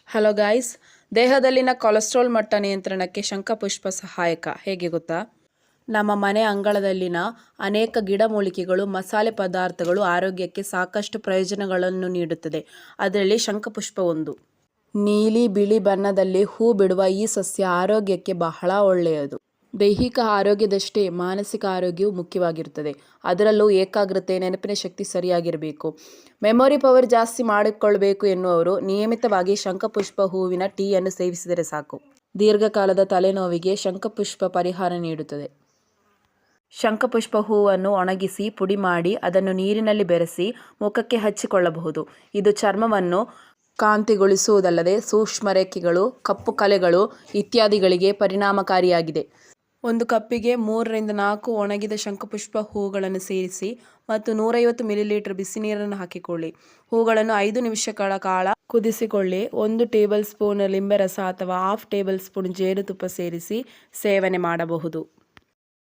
Hello guys, ದೇಹದಲ್ಲಿನ cholesterol ಮಟ್ಟ ನಿಯಂತ್ರಣಕ್ಕೆ ಶಂಖಪುಷ್ಪ ಸಹಾಯಕ. ಹೇಗೆ ಗೊತ್ತಾ? ನಮ್ಮ ಮನೆ ಅಂಗಳದಲ್ಲಿನ ಅನೇಕ ಗಿಡಮೂಲಿಕೆಗಳು, ಮಸಾಲೆ ಪದಾರ್ಥಗಳು ಆರೋಗ್ಯಕ್ಕೆ ಸಾಕಷ್ಟು ಪ್ರಯೋಜನಗಳನ್ನು ನೀಡುತ್ತದೆ. ಅದರಲ್ಲಿ ಶಂಖಪುಷ್ಪ ಒಂದು. ನೀಲಿ ಬಿಳಿ ಬಣ್ಣದಲ್ಲಿ ಹೂ ಬಿಡುವ ಈ ಸಸ್ಯ ಆರೋಗ್ಯಕ್ಕೆ ಬಹಳ ಒಳ್ಳೆಯದು. ದೈಹಿಕ ಆರೋಗ್ಯದಷ್ಟೇ ಮಾನಸಿಕ ಆರೋಗ್ಯವು ಮುಖ್ಯವಾಗಿರುತ್ತದೆ. ಅದರಲ್ಲೂ ಏಕಾಗ್ರತೆ, ನೆನಪಿನ ಶಕ್ತಿ ಸರಿಯಾಗಿರಬೇಕು. ಮೆಮೊರಿ ಪವರ್ ಜಾಸ್ತಿ ಮಾಡಿಕೊಳ್ಬೇಕು ಎನ್ನುವರು ನಿಯಮಿತವಾಗಿ ಶಂಖಪುಷ್ಪ ಹೂವಿನ ಟೀಯನ್ನು ಸೇವಿಸಿದರೆ ಸಾಕು. ದೀರ್ಘಕಾಲದ ತಲೆನೋವಿಗೆ ಶಂಖಪುಷ್ಪ ಪರಿಹಾರ ನೀಡುತ್ತದೆ. ಶಂಖಪುಷ್ಪ ಹೂವನ್ನು ಒಣಗಿಸಿ ಪುಡಿ ಮಾಡಿ ಅದನ್ನು ನೀರಿನಲ್ಲಿ ಬೆರೆಸಿ ಮುಖಕ್ಕೆ ಹಚ್ಚಿಕೊಳ್ಳಬಹುದು. ಇದು ಚರ್ಮವನ್ನು ಕಾಂತಿಗೊಳಿಸುವುದಲ್ಲದೆ ಸೂಕ್ಷ್ಮ ರೇಖೆಗಳು, ಕಪ್ಪು ಕಲೆಗಳು ಇತ್ಯಾದಿಗಳಿಗೆ ಪರಿಣಾಮಕಾರಿಯಾಗಿದೆ. ಒಂದು ಕಪ್ಪಿಗೆ 3 ರಿಂದ 4 ಒಣಗಿದ ಶಂಖಪುಷ್ಪ ಹೂಗಳನ್ನು ಸೇರಿಸಿ ಮತ್ತು 150 ಮಿಲಿಲೀಟರ್ ಬಿಸಿ ನೀರನ್ನು ಹಾಕಿಕೊಳ್ಳಿ. ಹೂಗಳನ್ನು 5 ನಿಮಿಷಗಳ ಕಾಲ ಕುದಿಸಿಕೊಳ್ಳಿ. 1 ಟೇಬಲ್ ಸ್ಪೂನ್ ಲಿಂಬೆರಸ ಅಥವಾ 1/2 ಟೇಬಲ್ ಸ್ಪೂನ್ ಜೇನುತುಪ್ಪ ಸೇರಿಸಿ ಸೇವನೆ ಮಾಡಬಹುದು.